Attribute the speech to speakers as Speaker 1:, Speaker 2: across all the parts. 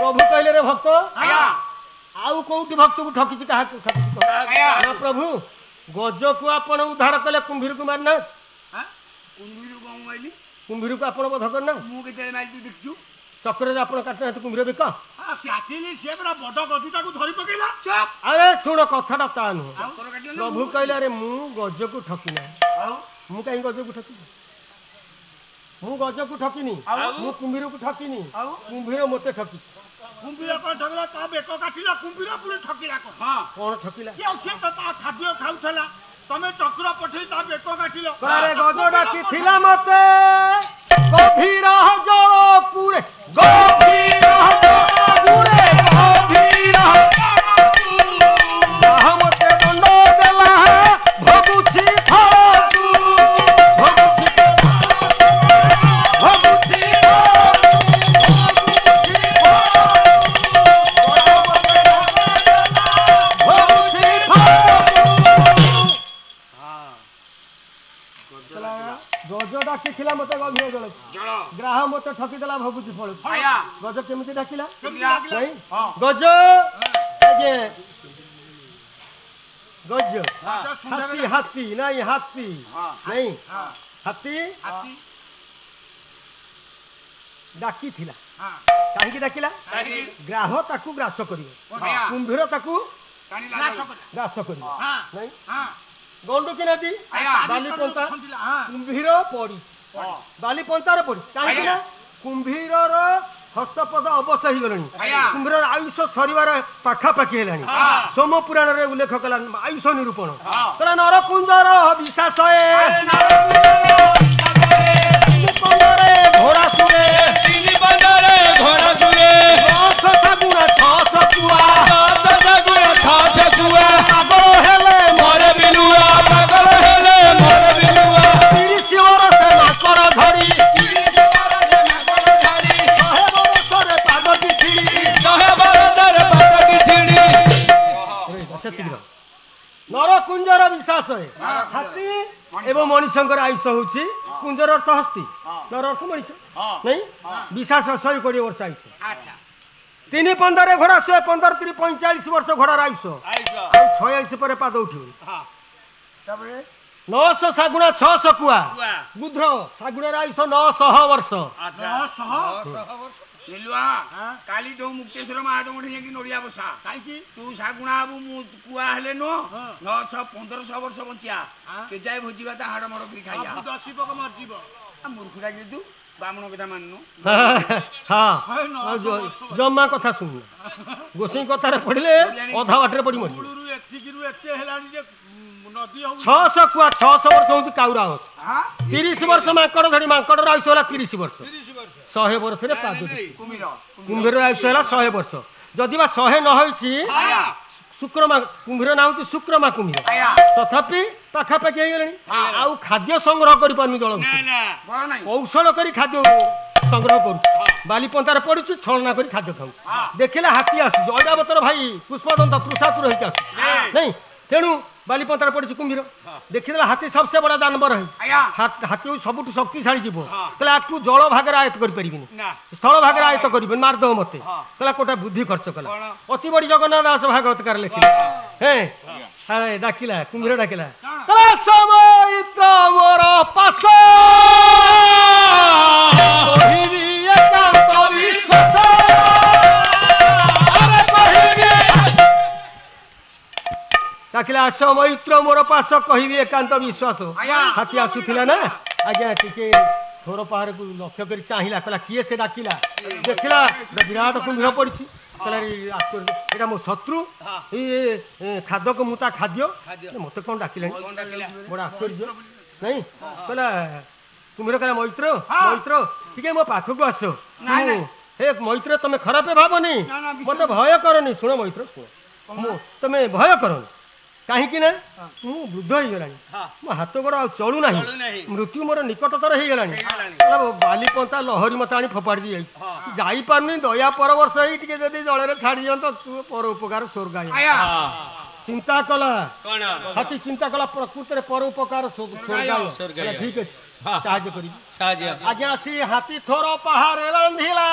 Speaker 1: प्रभु कहले रे भक्त आउ कोउटी भक्त को ठकिछि काहा को ठकिछि ना प्रभु गज को आपण उद्धार कले कुंभीर को मारना
Speaker 2: कुंभीर को माइली
Speaker 1: कुंभीर को आपण बध करना
Speaker 2: मु केते माइली देखछु
Speaker 1: चक्र रे आपण काटना कुंभीर बेक
Speaker 2: हां साथिली से बड़ा बड गजुटा को धरि पकेला चुप
Speaker 1: अरे सुन कथाटा ता नु
Speaker 2: चक्र काटिला
Speaker 1: प्रभु कहले रे मु गज को ठकिना मु काई गज को ठकी मु गज को ठकिनी मु कुंभीर को ठकिनी कुंभीर मते ठकी
Speaker 2: कुंभीर को ठगला ता बेक काटिला कुंभीर पुरे ठकिला को हां
Speaker 1: कोन ठकिला
Speaker 2: के से तो ता खाद्य खाउथला तमे चक्र पठै ता बेक काटिलो
Speaker 1: अरे गजडा की थिला मते गभीर जल पुरे गभीर जल पुरे गभीर हमते दंड देला भगुछि फातु भगुछि गज डाकिला मत गभीर जल ग्राह मत ठकिदेला भगुची फल गज केमिति डाकिला नहीं गज आगे गज हाथी हाथी नहीं हाथी नहीं हाथी डाकी थिला काहे की डाकिला ग्राह ताकू ग्रास करिवो कुंभीर ताकू ग्रास करिवो नहीं गंडू की नदी बाली पंता कुंभीर पड़ी बाली पंतार पड़ी कहीं कुंभीर हस्तपद अवश्य हो गलानी कुंभीर आयुष सरिवार पाखापाखि हेलानी सोम पुराण रे उल्लेख कला आयुष निरूपण तला नरकुंजर विश्वास घोड़ा सुए घोड़ा सुए 10 गुणा 600 कुआ 10 गुणा 600 कुआ पागल हेले मोरे बिलुआ पागल हेले मोरे बिलुआ 30 वर्ष नाकर धरी 30 वर्ष नाकर धरी 100 वर्षरे पाग की छिड़ी 100 वर्षरे पाग की छिड़ी नरकुंजर विश्वास हाथी एवं मनुष्यंकर आयुष होची कुंजर अर्थ हस्ती नर अर्थ मनुष्य नहीं विश्वास 120 वर्ष आयुष 3 15 घोड़ा 15 3 45 वर्ष घोड़ा आयुष 46 पर पाद उठियो 900 सागुणा 600 कुआ बुद्ध सागुणा आयुष 900 वर्ष
Speaker 2: 900 निलुआ काली तो मुक्तेश्वर महादेव मठ जाकी नड़िया बसा काई तू सागुणा आबू मु कुआ हेले नो 900 1500 वर्ष बंचिया के जाय भोजीबा ता हाड़ मड़ करी खाइया अब 10 पक मर जीव आ मूर्खुडा के तू बामण कथा माननु
Speaker 1: हां जम्मा कथा सुन गोसई कथा रे पड़िले अधा वाटरे पड़ी मर
Speaker 2: गुडुरु एतिकिरु एते हेलानी जे नदी हो
Speaker 1: 600 कुआ 600 वर्ष होची काउरा हो 30 वर्ष माकड़ धड़ी माकड़ आयुष होला 30 वर्ष 100 वर्ष रे पाद
Speaker 2: कुंभीर
Speaker 1: कुंभीर आयुष होला 100 वर्ष जदि बा 100 न होईची शुक्रमा कुंभीर ना होची शुक्रमा कुंभीर तथापि पाखापाखि हे गलनी आउ खाद्य संग्रह करि पानु जळ कौशल करी खाद्य संग्रह करू बाली पंतार पड़ुची छलना करी खाद्य खाऊ देखिला हाथी आसु अडावतर भाई पुष्पदंत तृषातुर होइक आसु नहीं तेणु बाली पंतार पड़ुची कुंभीर देखिला हाथी सबसे बड़ा जानवर है हाथी सबुठ शक्तिशाली जीव तले आकु जल भागरे आयत करि परिबिनी स्थल भागरे आयत करिबिनी मार दो मते तला कोटा बुद्धि खर्च कला अति बड़ी जगन्नाथ दास भागवतकार लेखिला हे अरे डाकिला कुंभीर डाकिला तला समय मोर पास कहिबी एकांत विश्वास डाकिला आस मैत्र मोर पास कहिबी एकांत विश्वास हाथी आसुथिला ना आज्ञा टिके थोर पहाड़ को लक्ष्य कर चाहिला कहला किए से डाकिला देखिला विराट कुंभीर पड़ी कहला मो शत्रु खाद्य को मुता खाद्य मत कौन डाकिले बड़ा आश्चर्य नहीं कहला कुंभीर कहला मैत्र मैत्र टिके मो पाख को आस हे मैत्र तमे खराब भावनी मत भय करनी शुण मैत्र शुण तमे भय करनी कहीं मु वृद्ध हो गलानी मो हाथ गोड़ आ चलू ना मृत्यु मोर निकटतर हो गलानी बाली पंता लहरी मत आनी फोपाड़ी दी जाई पारनी दया पर वर्ष ही जदि जल छाड़ी दियंत पर उपकार स्वर्ग चिंता कला हाथी चिंता कला प्रकृति पर उपकार स्वर्ग ठीक अच्छे साहाଯ୍य करी आज्ञा सी हाथी थोर पहाड़ रांधिला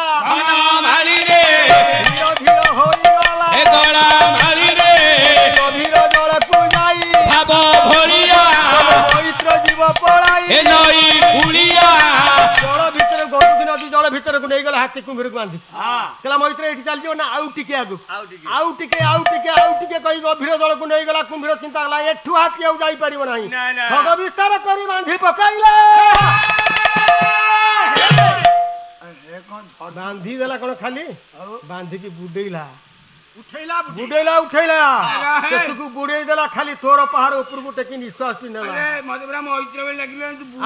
Speaker 1: ଭିତରକୁ ନେଇଗଲା ହାତୀ କୁମ୍ଭୀରକୁ ବାନ୍ଧି କହିଲା ମୈତ୍ର ଏଠି ଚାଲିଯିବ ନା ଆଉ ଟିକେ ଆଗକୁ ଆଉ ଟିକେ କହି ଗଭୀର ଜଳକୁ ନେଇଗଲା କୁମ୍ଭୀର ଚିନ୍ତା କଲା ଏଠୁ ହାତୀ ଆଉ ଯାଇପାରିବ ନାହିଁ ଠଗ ବିସ୍ତାର କରି ବାନ୍ଧି ପକାଇଲା ବାନ୍ଧି ଦେଲା କଣ ଖାଲି ବାନ୍ଧିକି ବୁଡେଇଲା ସେଠୁକୁ ବୁଡେଇ ଦେଲା ଖାଲି ତୋର ପାହାଡ ଉପରକୁ ଟେକି ନିଶ୍ୱାସ ନେଲା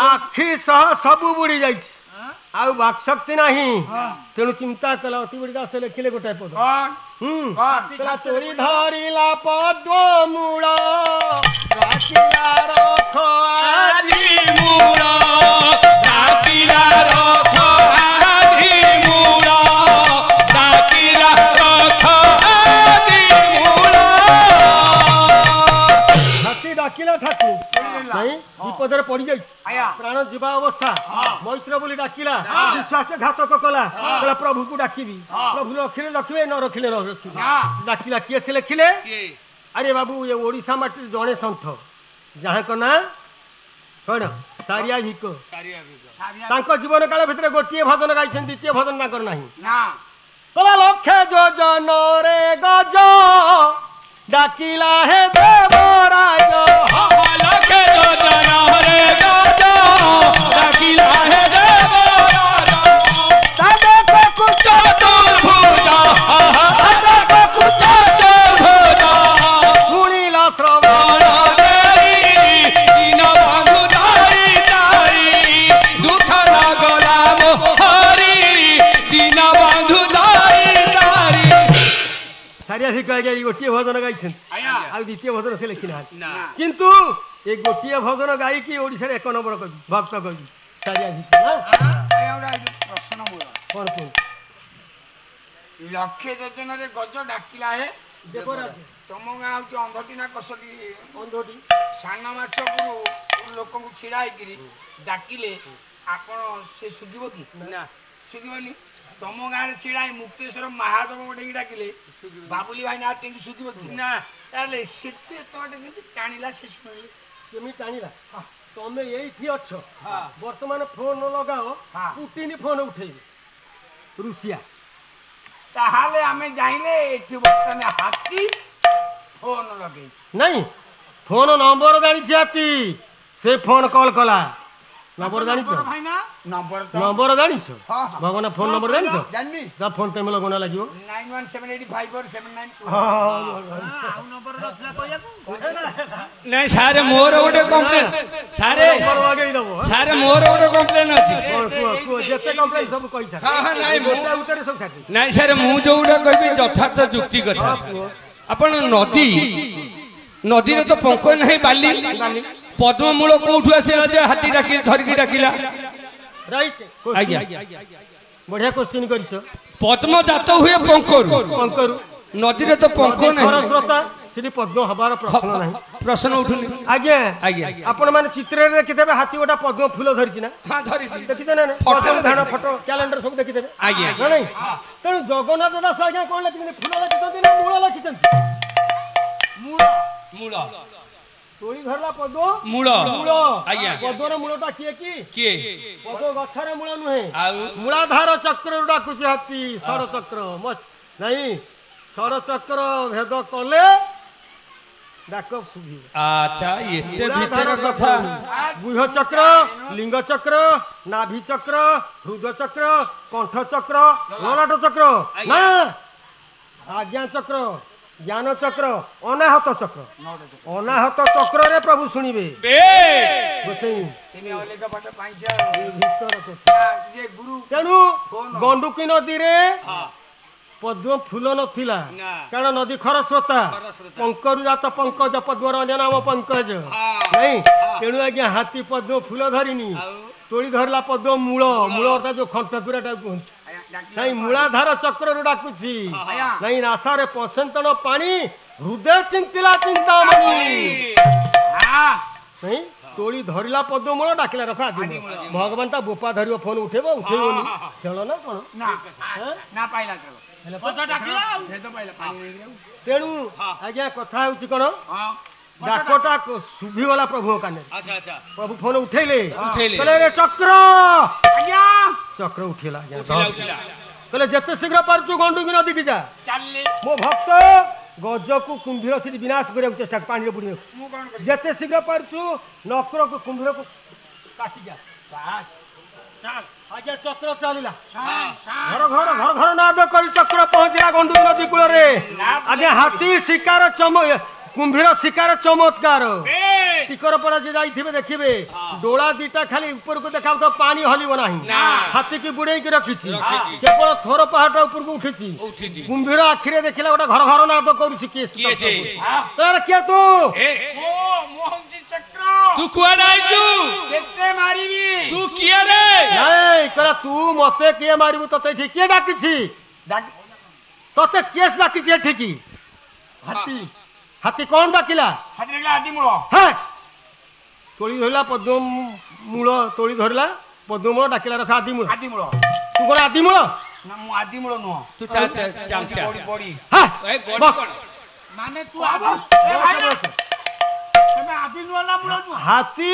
Speaker 1: ଆଖି ସହ ସବୁ ବୁଡି ଯାଇଛି ଆଉ ବାକ୍ ଶକ୍ତି ନାହିଁ ତେଣୁ ଚିନ୍ତା କଲା ଅତି ବଡି ଦାସ ଲେଖିଲେ ଗୋଟାଏ ପଦ ତୋରି ଧରିଲା ପଦ୍ମ ମୂଳ ରାଖିଲା ରଥ ଆଜି ମୂଳ ରାଖିଲା ରଥ ଆଜି ମୂଳ ରାଖିଲା ରଥ ଆଜି ମୂଳ ହାତୀ ଡାକିଲା ଠାକୁର ନାଇଁ ବିପଦରେ ପଡିଯାଇଛି ପ୍ରାଣ ଯିବା ଅବସ୍ଥା ମୈତ୍ର ବୋଲି ଡାକିଲା ବିଶ୍ୱାସଘାତକ କଲା କହିଲା ପ୍ରଭୁକୁ ଡାକିବି ପ୍ରଭୁ ରଖିଲେ ରଖିବେ ନ ରଖିଲେ ନ ରଖିବେ ଡାକିଲା କିଏ ସେ ଲେଖିଲେ ଆରେ ବାବୁ ଏ ଓଡ଼ିଶା ମାଟିରେ ଜଣେ ସନ୍ଥ ଯାହାଙ୍କ ନାଁ କଣ ସାରିଆ ଭିକ ତାଙ୍କ ଜୀବନ କାଳ ଭିତରେ ଗୋଟିଏ ଭଜନ ଗାଇଛନ୍ତି ଦ୍ୱିତୀୟ ଭଜନ ତାଙ୍କର ନାହିଁ କହିଲା ଲକ୍ଷେ ଯୋଜନରେ ଗଜ ଡାକିଲା ହେ ଦେବରାଜ ଲକ୍ଷେ ଯୋଜନରେ ଗଜ ଡାକିଲା ହେ ଦେବରାଜ ସାଧକ ଚତୁର୍ଭୁଜ ସାଧକ ଚତୁର୍ଭୁଜ ଶୁଣିଲା ଶ୍ରବଣ ଦୀନ ବନ୍ଧୁ ଦାଇ ଦାଇ ଦୁଃଖ ଲାଗଲା ମୋହରି ଦୀନ ବନ୍ଧୁ ଦାଇ ଦାଇ ସାରିଆ ଭିକ ଆଜ୍ଞା ଏଇ ଗୋଟିଏ ଭଜନ ଗାଇଛନ୍ତି ଆଉ ଦ୍ୱିତୀୟ ଭଜନ ସେ ଲେଖି ନାହାନ୍ତି କିନ୍ତୁ ଏ ଗୋଟିଏ ଭଜନ ଗାଇକି ଓଡ଼ିଶାରେ ଏକ ନମ୍ବର କବି ଭକ୍ତ କବି ସାରିଆ ଭିକ
Speaker 2: ପ୍ରଶ୍ନ ମୋର
Speaker 1: କଣ କୁହନ୍ତୁ
Speaker 2: ଲକ୍ଷେ ଯୋଜନାରେ ଗଜ ଡାକିଲା ହେ
Speaker 1: ଦେବରାଜ
Speaker 2: ତମ ଗାଁ ହଉଛି ଅନ୍ଧଟି ନା କଷଟି
Speaker 1: ଅନ୍ଧଟି
Speaker 2: ସାନ ମାଛକୁ ଲୋକଙ୍କୁ ଛିଡ଼ା ହେଇକିରି ଡାକିଲେ ଆପଣ ସେ ଶୁଧିବ କି
Speaker 1: ନା
Speaker 2: ଶୁଧିବନି ତମ ଗାଁରେ ଛିଡ଼ା ହେଇ ମୁକ୍ତେଶ୍ୱର ମହାଦେବ ଗୋଟେ ଡାକିଲେ ବାବୁଲି ଭାଇ ନା ଟେକି ଶୁଧିବ କି ନା ତାହେଲେ ସେଠି ଏତେ ବାଟ କେମିତି ଟାଣିଲା ସେ ଶୁଣିଲେ
Speaker 1: କେମିତି ଟାଣିଲା ତମେ ଏଇଠି ଅଛ ବର୍ତ୍ତମାନ ଫୋନ ଲଗାଅ ପୁଟିନି ଫୋନ ଉଠେଇବେ ରୁଷିଆ
Speaker 2: ତାହେଲେ ଆମେ ଜାଣିଲେ ଏଠି ବର୍ତ୍ତମାନ ହାତୀ ଫୋନ ଲଗେଇଛି
Speaker 1: ନାଇଁ ଫୋନ ନମ୍ବର ଜାଣିଛି ହାତୀ ସେ ଫୋନ କଲ କଲା ନମ୍ବର ଜାଣିଛ ନମ୍ବର ଜାଣିଛ ଭଗବାନ ଫୋନ ନମ୍ବର ଜାଣିଛ ତା ଫୋନ ତମେ ଲଗଉନା ଲାଗିବ
Speaker 2: 9178854792
Speaker 3: ନାଇଁ ସାର୍ ମୋର ଗୋଟେ କମ୍ପ୍ଲେନ ସାର୍ ମୋର ଗୋଟେ କମ୍ପ୍ଲେନ ଅଛି
Speaker 1: ଯେତେ କମ୍ପ୍ଲେନ ସବୁ କହିଥା
Speaker 3: ନାଇଁ ସାର୍ ମୁଁ ଯୋଉଟା କହିବି ଯଥାର୍ଥ ଯୁକ୍ତି କଥା ଆପଣ ନଦୀରେ ତ ପଙ୍କ ନାହିଁ ବାଲି ପଦ୍ମମୂଳ କୋଉଠୁ ଆସିଲା ଯେ ହାତୀ ଧରିକି ଡାକିଲା ଆଜ୍ଞା
Speaker 1: ବଢିଆ କୋଶ୍ଚିନ୍ କରିଛ
Speaker 3: ପଦ୍ମ ଜାତ ହୁଏ ପଙ୍କରୁ ନଦୀରେ ତ ପଙ୍କ ନାହିଁ
Speaker 1: ସେଠି ପଦ୍ମ ହବାର ପ୍ରଶ୍ନ ନାହିଁ
Speaker 3: ପ୍ରଶ୍ନ ଉଠୁନି
Speaker 1: ଆଜ୍ଞା
Speaker 3: ଆଜ୍ଞା
Speaker 1: ଆପଣ ମାନେ ଚିତ୍ରରେ ଦେଖିଦେବେ ହାତୀ ଗୋଟେ ପଦ୍ମ ଫୁଲ ଧରିଛି ନା
Speaker 3: ଧରିଛି
Speaker 1: ଦେଖିଛେ ନା ଫଟୋ କ୍ୟାଲେଣ୍ଡର ସବୁ ଦେଖିଦେବେ
Speaker 3: ଆଜ୍ଞା
Speaker 1: ନାଇଁ ତେଣୁ ଜଗନ୍ନାଥ ଦାସ ଆଜ୍ଞା କଣ ଲେଖିଛନ୍ତି ଫୁଲ ଲେଖିଛନ୍ତି ନା ମୂଳ ଲେଖିଛନ୍ତି
Speaker 3: ମୂଳ
Speaker 1: ତୋଳି ଧରିଲା ପଦ୍ମ
Speaker 3: ମୂଳ
Speaker 1: ଆଜ୍ଞା ପଦ୍ମର ମୂଳଟା କିଏ ପଦ୍ମ ଗଛର ମୂଳ ନୁହେଁ
Speaker 3: ଆଉ
Speaker 1: ମୂଳାଧାର ଚକ୍ରରୁ ଡାକୁଛି ହାତୀ ଷଡ଼ଚକ୍ର ନାଇଁ ଷଡ଼ଚକ୍ର ଭେଦ କଲେ ଡାକ ଶୁଭିବ
Speaker 3: ଆଚ୍ଛା ଏତେ ଭିତର କଥା
Speaker 1: ଗୁହ ଚକ୍ର ଲିଙ୍ଗ ଚକ୍ର ନାଭି ଚକ୍ର ହୃଦ ଚକ୍ର କଣ୍ଠ ଚକ୍ର ଲଲାଟ ଚକ୍ର ନା ଆଜ୍ଞା ଚକ୍ର ଜ୍ଞାନ ଚକ୍ର ଅନାହତ ଚକ୍ର ଅନାହତ ଚକ୍ରରେ ପ୍ରଭୁ ଶୁଣିବେ ତେଣୁ ଗଣ୍ଡୁକୀ ନଦୀରେ ପଦ୍ମ ଫୁଲ ନଥିଲା କାରଣ ନଦୀ ଖରସ୍ରୋତା ପଙ୍କରୁ ଜାତ ପଙ୍କଜ ପଦ୍ମର ଅନ୍ୟ ନାମ ପଙ୍କଜ ନାଇଁ ତେଣୁ ଆଜ୍ଞା ହାତୀ ପଦ୍ମ ଫୁଲ ଧରିନି ତୋଳି ଧରିଲା ପଦ୍ମ ମୂଳ ଅର୍ଥାତ ଯୋଉ ଖଣ୍ଟପୁରାଟା କୁହନ୍ତି ନାଇଁ ମୂଳାଧାର ଚକ୍ରରୁ ଡାକୁଛି ନାଇଁ ନାସାରେ ପସନ୍ତନ ପାଣି ହୃଦୟ ଚିନ୍ତିଲା ଚିନ୍ତାମଣି ନାଇଁ ତୋଳି ଧରିଲା ପଦ୍ମମୂଳ ଡାକିଲା ରଖ ଆଜି ଭଗବାନ ତା ବୋପା ଧରିବ ଫୋନ ଉଠେଇବନି ଖେଳ ନା କଣ ତେଣୁ ଆଜ୍ଞା କଥା ହଉଛି କଣ डाकटा शुभिगला प्रभु काने
Speaker 3: अच्छा अच्छा
Speaker 1: प्रभु फोन उठेले
Speaker 3: उठेले।
Speaker 1: कहले रे चक्र
Speaker 2: आज्ञा
Speaker 1: चक्र उठेला
Speaker 3: उठिला उठिला
Speaker 1: कहले जेते शीघ्र पारचु गंडुकी नदी की जा
Speaker 2: ଚାଲିଲେ
Speaker 1: मो भक्त गज को कुंभीर से विनाश करने चेष्टा पानी रे बुड़ी
Speaker 2: ମୁଁ କଣ କରିବି
Speaker 1: जेते शीघ्र पारचु नक्र को कुंभीर को काटी जा
Speaker 2: ବାସ୍ ଚାଲ
Speaker 1: आज्ञा चक्र चलिला
Speaker 2: ଚାଲ
Speaker 1: घर घर घर घर नाद कर चक्र पहुंचला गंडुकी नदी कूल रे आज्ञा हाथी शिकार कुंभीर शिकार चमत्कार टिकर पड़ा जे जाइथिबे देखिबे डोला दीटा खाली ऊपर को देखाव तो पानी हलिबो नाही हाथी की बुड़ेई के रखिछि केवल थोर पहाड़ ऊपर को उठिछि
Speaker 3: उठिदी
Speaker 1: कुंभीर आखिरे देखिला गोटा घर घर नाद करूछि
Speaker 3: किए से
Speaker 1: तोर के तू
Speaker 2: ଓ ମୁଁ ହଉଛି ଚକ୍ର
Speaker 3: तू कुआडे आइचू
Speaker 2: କେତେ ମାରିବି
Speaker 3: तू किए रे
Speaker 1: नहीं कहला तू मते के मारिबु तते ठीक के डाकिछि तते केस डाकिछि ठीक
Speaker 2: ହାତୀ
Speaker 1: हाथी कौन डाकिला
Speaker 2: ହାତୀ ଦେଖିଲା ଆଦି ମୂଳ
Speaker 1: हाँ तोड़ी धरला पद्म मूल तोड़ी धरला पद्म मूल डाकिला रखा आदि मूल
Speaker 2: ଆଦି ମୂଳ
Speaker 1: तू कौन आदि मूल
Speaker 2: ନା ମୁଁ ଆଦି ମୂଳ ନୁହଁ
Speaker 3: तू चामचा
Speaker 2: ବଡି ବଡି
Speaker 1: हाँ
Speaker 3: ए गोड़
Speaker 1: बस
Speaker 3: कोन
Speaker 2: ମାନେ ତୁ ତମେ ଆଦି ନୁହଁ ନା ମୂଳ ନୁହଁ
Speaker 1: हाथी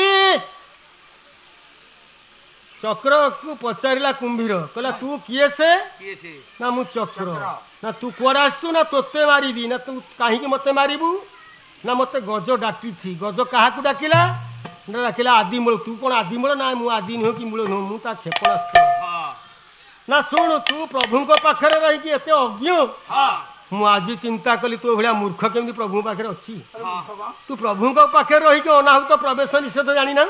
Speaker 1: चक्र को पचारिला कुंभीर कहला तू किए से
Speaker 3: किए से
Speaker 1: ना मु चक्र ना तू कुआडे आसु ना तोते मारिबी ना तू काहे मते मारिबू ना मते गज डाकिछि गज काहाकू डाकिला ना डाकिला आदि मूल तू कौन आदि मूल ना मु आदि नुह कि मूल नुह मु ता क्षेपणास्त्र
Speaker 3: हां
Speaker 1: ना सुन तू प्रभुଙ୍କ पाखरे रही कि एते अज्ञ
Speaker 3: हां
Speaker 1: मु आज चिंता कली तू भलिया मूर्ख केमती प्रभु पाखरे अछि
Speaker 3: हां
Speaker 1: तू प्रभुଙ୍କ पाखरे रही कि अनाहुत प्रवेश निषेध जानी ना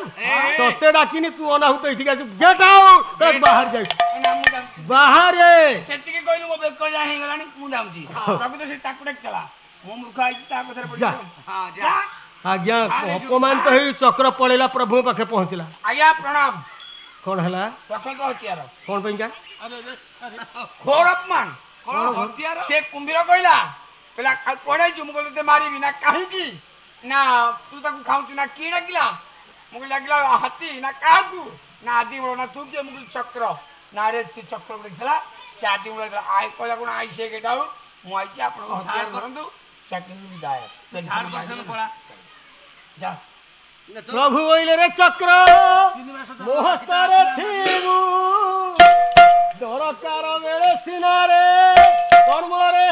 Speaker 1: तते डाकिनी तू अनाहुत इठिका गेट आउट बाहर जाई
Speaker 2: ନା ମୁଁ ଯାଉଛି
Speaker 1: बाहर रे
Speaker 2: ସେତିକି କହିଲୁ ମୋ ବେକ ଯା ହେଇଗଲାଣି ମୁଁ ଯାଉଛି ତାକୁ ତ ସେ ତାକୁ ଡାକିଥିଲା ମୁଁ ମୂର୍ଖ ହେଇଛି ତା କଥାରେ
Speaker 1: ଯା।
Speaker 2: ପଡିଛି
Speaker 3: हां जा
Speaker 1: आज्ञा अपमान तो ही चक्र पड़ेला प्रभु पाखे पहुंचला
Speaker 2: ଆଜ୍ଞା ପ୍ରଣାମ
Speaker 1: कौन हला
Speaker 2: ପ୍ରଥମ ହତିଆର
Speaker 1: कौन पैका
Speaker 2: ଘୋର ଅପମାନ
Speaker 3: कौन हथियार
Speaker 2: ସେ କୁମ୍ଭୀର କହିଲା କହିଲା ପଢେଇଛୁ ମୁଁ କହିଲି ତତେ ମାରିବି ନା କାହିଁକି ନା ତୁ ତାକୁ ଖାଉଛୁ ନା କିଏ ଡାକିଲା ମୁଁ କହିଲି ଡାକିଲା ହାତୀ ନା କାହାକୁ ନା ଆଦି ମୂଳ ନା ତୁ କିଏ ମୁଁ କହିଲି ଚକ୍ର ନା ରେ ତୁ ଚକ୍ର ଦେଖିଥିଲା ସେ ଆଦି ମୂଳ ଆଇ କହିଲା କଣ ଆଇ ସେ ଗେଟ୍ ଆଉଟ୍ ମୁଁ ଆଇଛି ଆପଣଙ୍କ ହତିଆର ଧରନ୍ତୁ ଚାକିରି ବିଦାୟ ଯା
Speaker 1: प्रभु ओइले रे चक्र मोहस्तारे थीबू दरकार मेरे सिनारे कर्म रे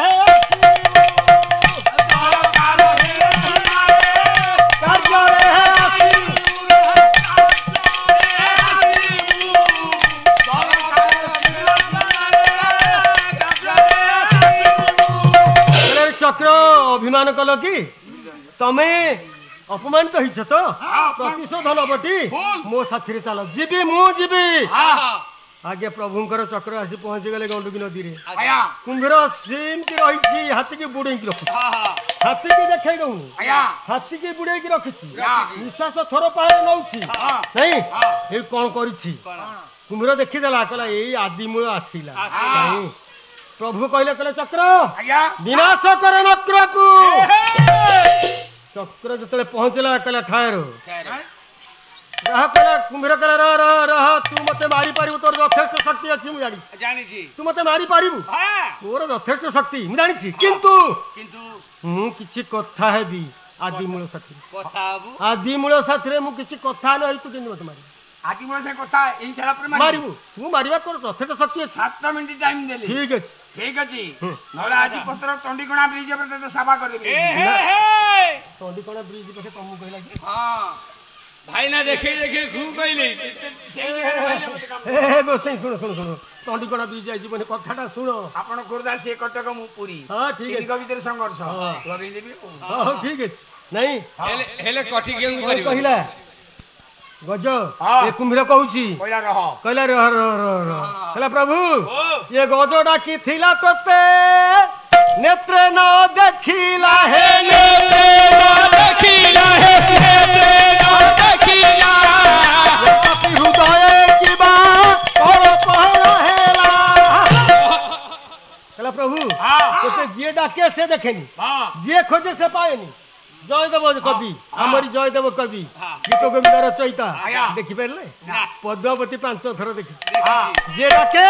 Speaker 1: चक्र अभिमान कल कि तमे अपमानित तो हिस तो प्रतिशोध नबटी मो साथी चल जीवी मु जीवी आगे प्रभुंकर चक्र आसी पहुंची गले गंडुकी नदी रे
Speaker 2: आया
Speaker 1: कुंभीर सिमती रही हाथी की बुड़े की रखी हाथी की देखे दऊँ
Speaker 2: आया
Speaker 1: हाथी की बुड़े की रखी निश्वास थोर पाए नौछि नहीं ये कौन करिछि कुंभीर देखीदेला कहला यही आदिमूल आसिला नहीं प्रभु कहले कहले चक्र
Speaker 2: आया
Speaker 1: विनाश कर नक्र को चक्र जतले पहुंचला कहला ठायर रह कहला कुंभीर कहला रह रह तू मते मारी पारिबु तोर यथेष्ट शक्ति अछि मु जानि
Speaker 3: जानी छी
Speaker 1: तू मते मारी पारिबु
Speaker 3: हां
Speaker 1: तोर यथेष्ट शक्ति मु जानि छी किंतु मु किछि कथा हेबी आदिमूल साथी
Speaker 3: कथा बाबू
Speaker 1: आदिमूल साथी रे मु किछि कथा न तू केनि मते मारी
Speaker 2: आदि मୂଳ से କଥା ଏଇ ସାରା ପରେ
Speaker 1: मारिबु तू मारिबा तोर यथेष्ट शक्ति अछि
Speaker 2: 7 ମିନିଟ୍ ଟାଇମ୍ ଦେଲି
Speaker 1: ठीक अछि
Speaker 2: ଠିକ ଅଛି ନହେଲେ ଆଜି ପତ୍ର ଟଣ୍ଡିକଣା ବ୍ରିଜ ଉପରେ ତତେ ସଭା କରିଦେବି
Speaker 3: ए हे हे
Speaker 1: तोंडी कोना ब्रिज पे तमु कहला कि
Speaker 3: हां भाई ना देखे देखे खूब कहले
Speaker 1: ए गोसाई सुनो सुनो सुनो तोंडी कोना ब्रिज आइ जीवन कथाटा सुनो
Speaker 2: ଆପଣ ଖୋର୍ଦ୍ଧା ସେ କଟକ ମୁଁ ପୁରୀ
Speaker 1: हां ठीक
Speaker 2: ତିନିଙ୍କ
Speaker 1: अछि
Speaker 2: ଭିତରେ ସଂଘର୍ଷ ଲଗେଇଦେବି
Speaker 1: हां ठीक अछि नहीं
Speaker 3: हेले कठी केउ
Speaker 1: कोई
Speaker 3: परिबो
Speaker 1: कहिला गज
Speaker 2: हाँ।
Speaker 1: ए कुंभीर कहूची
Speaker 2: କହିଲା ରହ
Speaker 1: कहला रह रह रह कहला प्रभु ये गजडा की थिला तते नेत्र न देखिला हे
Speaker 3: नेत्रे न देखिला हे नेत्रे न देखिला
Speaker 1: पति हृदय की बा और पहरा हेला कहला प्रभु
Speaker 2: हाँ
Speaker 1: तते जे डाके से देखेनी
Speaker 2: हाँ
Speaker 1: जे खोजे से पाएनी जयदेव कवि हमारी जयदेव कवि
Speaker 3: हाँ।
Speaker 1: गीत गोविंद रचयिता
Speaker 2: आया।
Speaker 1: देखी पारे
Speaker 2: ना
Speaker 1: पद्मावती 5 थर देखी
Speaker 2: हाँ
Speaker 1: जे डाके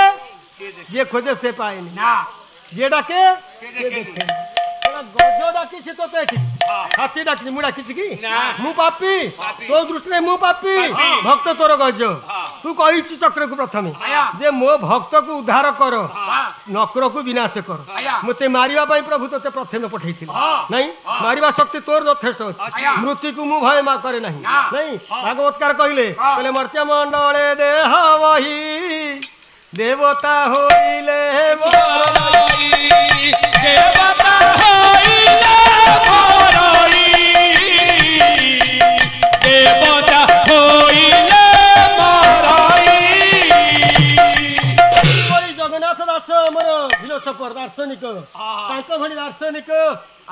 Speaker 1: जे खोजे से पाएनी
Speaker 2: ना
Speaker 1: जे डाके
Speaker 3: से
Speaker 1: से
Speaker 3: देखेनी।
Speaker 1: देखेनी ଗଜ ଡାକିଛି ତୋତେ ଏଠି ହାତୀ ଡାକିଛି ମୁଁ ଡାକିଛି କି ମୁଁ ପାପି ତୋ ଦୃଷ୍ଟିରେ ମୁଁ ପାପି ଭକ୍ତ ତୋର ଗଜ ତୁ କହିଛୁ ଚକ୍ରକୁ ପ୍ରଥମେ ଯେ ମୋ ଭକ୍ତକୁ ଉଦ୍ଧାର କର ନକ୍ରକୁ ବିନାଶ କର ମତେ ମାରିବା ପାଇଁ ପ୍ରଭୁ ତୋତେ ପ୍ରଥମେ ପଠେଇଥିଲେ ନାଇଁ ମାରିବା ଶକ୍ତି ତୋର ଯଥେଷ୍ଟ ଅଛି ମୃତ୍ୟୁକୁ ମୁଁ ଭୟ କରେ ନାହିଁ ନାଇଁ ଭାଗବତକାର କହିଲେ ମର୍ତ୍ତ୍ୟ ମଣ୍ଡଳେ ଦେହ ବହି ଦେବତା ହୋଇଲେ
Speaker 3: ଦେବତା ହୋଇଲେ ମରଇ ଦେବତା ହୋଇଲେ ମରଇ
Speaker 1: ଜଗନ୍ନାଥ ଦାସ ଆମର ଫିଲୋସଫର ଦାର୍ଶନିକ ତାଙ୍କ ଭଳି ଦାର୍ଶନିକ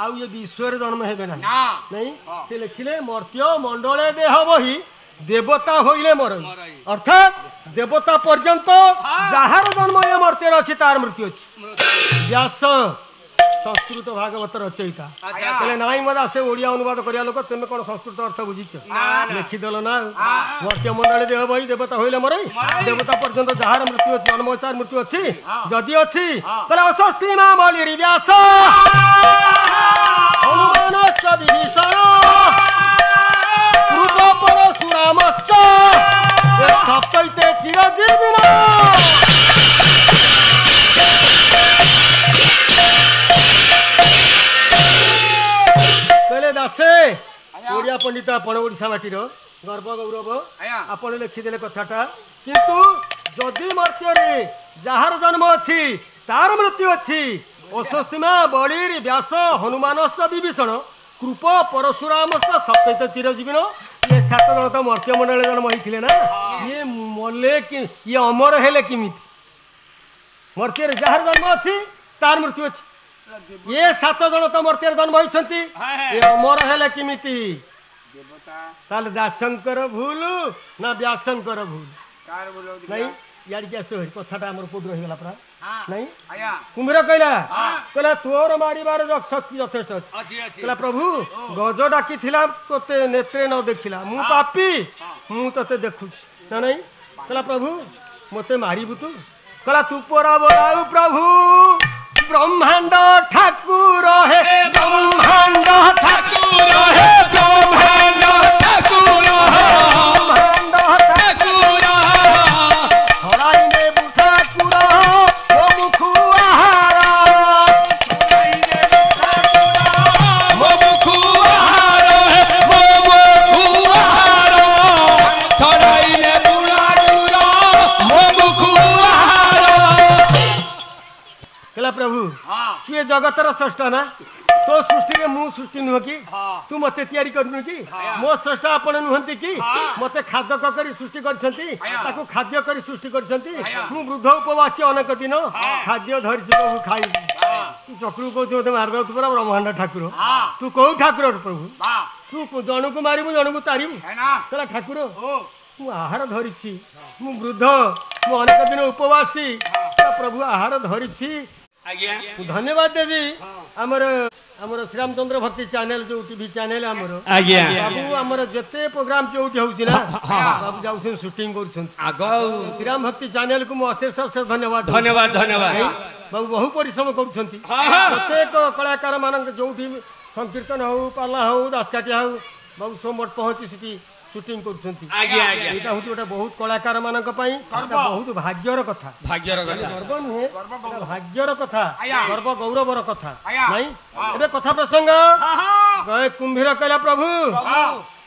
Speaker 1: ଆଉ ଏ ବିଶ୍ୱରେ ଜନ୍ମ ହେବେ ନାହିଁ ନାଇଁ ସେ ଲେଖିଲେ ମର୍ତ୍ତ୍ୟ ମଣ୍ଡଳେ ଦେହ ବହି ଦେବତା ହୋଇଲେ ମରଇ ଅର୍ଥାତ ଦେବତା ପର୍ଯ୍ୟନ୍ତ ଯାହାର ଜନ୍ମ ଏ ମର୍ତ୍ତ୍ୟରେ ଅଛି ତାର ମୃତ୍ୟୁ ଅଛି ବ୍ୟାସ ସଂସ୍କୃତ ଭାଗବତ ରଚୟିତା କହିଲେ ନାଇଁ ମତେ ଆସେ ଓଡିଆ ଅନୁବାଦ କରିବା ଲୋକ ତୁମେ କଣ ସଂସ୍କୃତ ଅର୍ଥ ବୁଝିଛ ଲେଖିଦେଲ ନା ମର୍ତ୍ତ୍ୟ ମଣ୍ଡଳେ ଦେହ ବହି ଦେବତା ହୋଇଲେ ମରଇ ଦେବତା ପର୍ଯ୍ୟନ୍ତ ଯାହାର ମୃତ୍ୟୁ ଅଛି ଜନ୍ମ ତାର ମୃତ୍ୟୁ ଅଛି ଯଦି ଅଛି ତାହେଲେ ଅସ୍ୱସ୍ତି ମା ବଳିରି ବ୍ୟାସ ହନୁମାନଶ୍ଚ ବିଭୀଷଣ କୃପ ପରଶୁରାମଶ୍ଚ ସପ୍ତୈତେ ଚିରଜୀବିନ କହିଲେ ଦାସେ ଓଡିଆ ପଣ୍ଡିତ ଆପଣ ଓଡିଶା ମାଟିର ଗର୍ବ ଗୌରବ ଆପଣ ଲେଖିଦେଲେ କଥାଟା କିନ୍ତୁ ଯଦି ମର୍ତ୍ତ୍ୟରେ ଯାହାର ଜନ୍ମ ଅଛି ତାର ମୃତ୍ୟୁ ଅଛି ଅସ୍ୱସ୍ତିମା ବଳିରି ବ୍ୟାସ ହନୁମାନଶ୍ଚ ବିଭୀଷଣ କୃପ ପରଶୁରାମଶ୍ଚ ସପ୍ତୈତ ଚିରଜୀବିନ ये 7 जन तो मर्त्य मंडल जन्म होते ना ये मले ये अमर हेले किमिति मर्त्य जार जन्म अच्छी तार मृत्यु अच्छी ये 7 जन तो मर्त्य जन्म होती ये अमर हेले किमिति ताले दासंकर भूल ना व्यासंकर भूल नहीं यार क्या सो कथाटा हमर कोड रहि गेला परा नहीं कुम्भीर कहला कहला तोर मारिबार शक्ति यथेष्ट अछि कहला प्रभु गज डाकी थिला तोते नेत्रे न देखिला मु पापी मु तते देखु ना नहीं कहला प्रभु मते मारिबु तू कहला तू पोरा बोलाउ प्रभु ब्रह्मांड ठाकुर हे ब्रह्मांड ठाकुर हे ब्रह्मांड ठाकुर प्रभु ये जगतर स्रष्टा ना तो सृष्टि में मु सृष्टि नुह कि तू मते तैयारी करनु कि मो स्रष्टा आपण नुहंती कि मते खाद्य करी सृष्टि करछंती ताको खाद्य करी सृष्टि करछंती मु वृद्ध उपवासी अनेक दिन खाद्य धरिछि प्रभु खाई तू चक्रू को मते मारबा तू पूरा ब्रह्मांड ठाकुर तू को ठाकुर प्रभु तू जणु को मारिबु जणु को तारिबु तला ठाकुर मु आहार धरिछि मु वृद्ध मु अनेक दिन उपवासी प्रभु आहार धरिछि धन्यवाद देवी आमर श्री रामचंद्र भक्ति चैनल जो टीवी चैनल आमर बाबू आमर जते प्रोग्राम जोटी होउछि ना बाबू जाउछन शूटिंग करछन
Speaker 3: आगो
Speaker 1: श्री राम भक्ति चैनल को मु अशेष अशेष धन्यवाद
Speaker 3: धन्यवाद धन्यवाद
Speaker 1: बाबू बहु परिश्रम करछंती प्रत्येक कलाकार मानक जोटी संकीर्तन हो पाला हो दासकाटिया हो बाबू सोमठ पहुंची सिटी शूटिंग करछंती एटा होती ओटा बहुत कलाकार मानक पई बहुत भाग्यर कथा गर्व नुहे भाग्यर कथा गर्व गौरवर कथा नहीं एबे कथा प्रसंग गए कुंभीर कहला प्रभु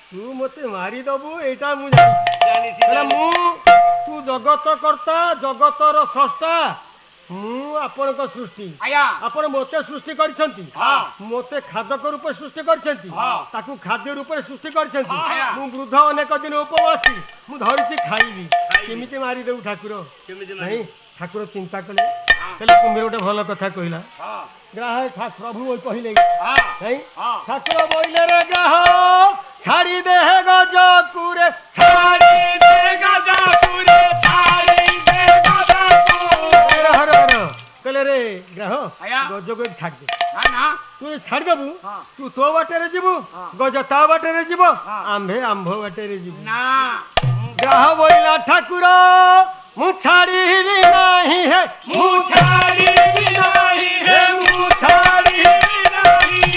Speaker 1: तू मते मारी दबु एटा मु जानि कहला मु तू जगत कर्ता जगतर स्रष्टा मु आपण को सृष्टि आपण मोते सृष्टि करछंती मोते खाद्य रूप सृष्टि करछंती ताकू खाद्य रूप सृष्टि करछंती मु वृद्ध अनेक दिन उपवासी मु धरिछि खाइबी केमिति मारी देउ ठाकुर नहीं ठाकुर चिंता कले कुम्भीर गोटे भल कथा कहला ग्राह प्रभु कहले नहीं ठाकुर बोइले रे ग्राह छाड़ी दे गज कुरे छाड़ी दे गज कुरे छाड़ी दे गज कहले रे ग्रह गज को छाड़ दे तू छाड़ देबू तू तो बाटे रे जीवु गज ता बाटे रे जीव आंभे आंभ बाटे रे जीवु ग्रह बोइला ठाकुर मु छाड़ी नहीं है मु छाड़ी नहीं है मु छाड़ी नहीं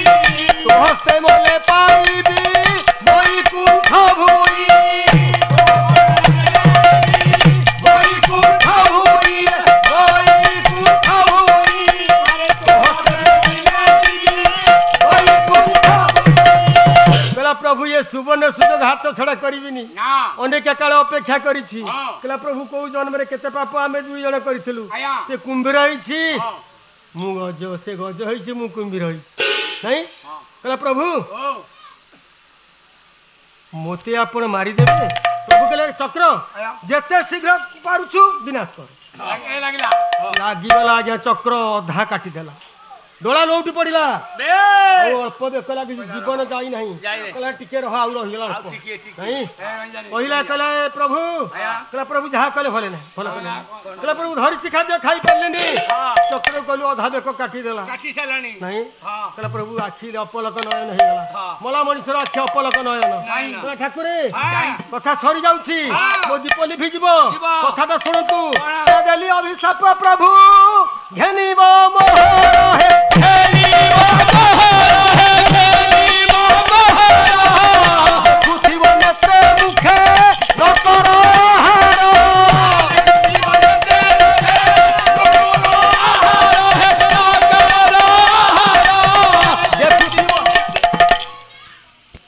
Speaker 1: सुवर्ण सुजोग हाथ छड़ा करिबिनी
Speaker 2: ना
Speaker 1: अनेक काल अपेक्षा करिछि
Speaker 2: हाँ।
Speaker 1: कहला प्रभु को जन्म रे केते पाप आमे दुई जण करिथिलु
Speaker 2: आया।
Speaker 1: से कुंभीर होइछि
Speaker 2: हाँ।
Speaker 1: मु गज से गज होइछि मु कुंभीर होइछि नहीं
Speaker 2: हाँ।
Speaker 1: कहला प्रभु
Speaker 2: ओ
Speaker 1: मोते आपण मारी देबे प्रभु कहले चक्र
Speaker 2: आया।
Speaker 1: जेते शीघ्र पारुछु विनाश कर
Speaker 2: लागे लागला
Speaker 1: लागिगला आज्ञा चक्र अधा काटी देला डोला लौटी पड़िला
Speaker 2: बे
Speaker 1: और अल्प बेक लागी जीवन जाई नहीं
Speaker 2: जाई नहीं।
Speaker 1: कहला टिके रह आउ रहिला
Speaker 2: आ
Speaker 1: अल्प
Speaker 2: ठीक
Speaker 1: नहीं
Speaker 2: ए जाने
Speaker 1: पहिला कहला प्रभु
Speaker 2: आया।
Speaker 1: कहला प्रभु जहा कहले भले नहीं भले कहला प्रभु धरि चिखा दे खाई पड़लेनी
Speaker 2: हाँ।
Speaker 1: चक्र कहलु अधा बेक काटी देला
Speaker 2: काटी सालानी
Speaker 1: नहीं
Speaker 2: हां
Speaker 1: कहला प्रभु आखि अपलक नयन हेगला
Speaker 2: हाँ।
Speaker 1: मला मनुष्यर आखि अपलक नयन
Speaker 2: नहीं।
Speaker 1: कहला ठाकुरे
Speaker 2: हाँ।
Speaker 1: कथा सरी जाउछि
Speaker 2: हाँ।
Speaker 1: मो दीप लिभिजिब
Speaker 2: ଯିବ।
Speaker 1: कथाटा शुणतु
Speaker 2: କଣ?
Speaker 1: देली अभिशाप प्रभु घेनिब मोहर हे देखुथिब नेत्रे मुखे नकर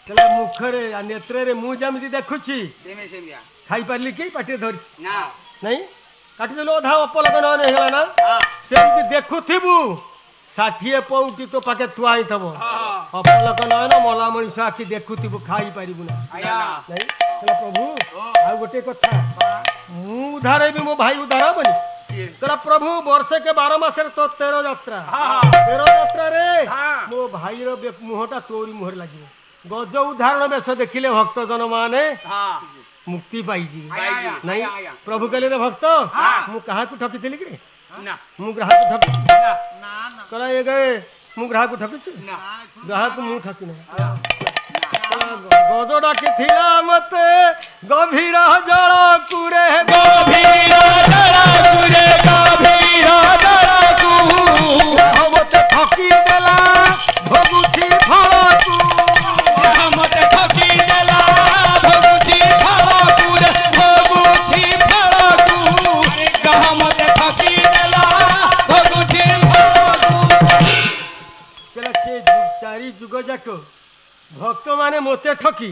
Speaker 1: कहला मुखरे आ नेत्रे मु जमिति देखुछि
Speaker 2: देमे सेमिया
Speaker 1: खाई पारली कि पाटी धरि
Speaker 2: ना
Speaker 1: नहीं काटी देलो अधा अपलक नयन हेगला ना
Speaker 2: हां
Speaker 1: सेमति देखुथिबु 60 पौटी तो पाके तुआई थबो
Speaker 2: हां
Speaker 1: अपलक नयन मला मनुष्य आखि देखुथिबु खाई पारिबु ना
Speaker 2: आया
Speaker 1: नहीं कहला प्रभु आ गोटे कथा मु उधार भी मो भाई उधार बनी कहला प्रभु वर्षे के 12 मासर तो 13 यात्रा
Speaker 2: हां
Speaker 1: 13 यात्रा रे
Speaker 2: हां
Speaker 1: मो भाई रो मुहटा तोरी मुहर लागियो गज उदाहरण बेस देखिले भक्त जन माने
Speaker 2: हां
Speaker 1: मुक्ति पाई जी
Speaker 2: आया
Speaker 1: नहीं
Speaker 2: आया
Speaker 1: प्रभु कहले रे भक्त
Speaker 2: हाँ।
Speaker 1: मु कहा को ठकिथिली कि
Speaker 2: ना
Speaker 1: मु ग्राहक ठकी
Speaker 2: ना ना
Speaker 1: कहला ये गए मु ग्राहक ठकिछि
Speaker 2: ना
Speaker 1: ग्राहक मु ठकी नहीं गज डाकिथिला मते गभीर जल कुरे गभीर जल कुरे गभीर जल कु मते ठकी देला भगुछि फळकु
Speaker 3: मते ठकी देला भगुची फळकुरे भगुची फळकु कह मते ठकी देला भगुची फळकु
Speaker 1: कहला से चारि जुग जाक भक्त माने मोते ठकी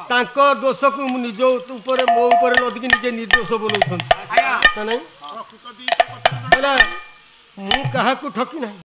Speaker 1: तांको दोष को निज ऊपर मो ऊपर लदिकी निजे निर्दोष बोलौछन
Speaker 2: आया
Speaker 1: नहीं कहला मु कहा को ठकी नहीं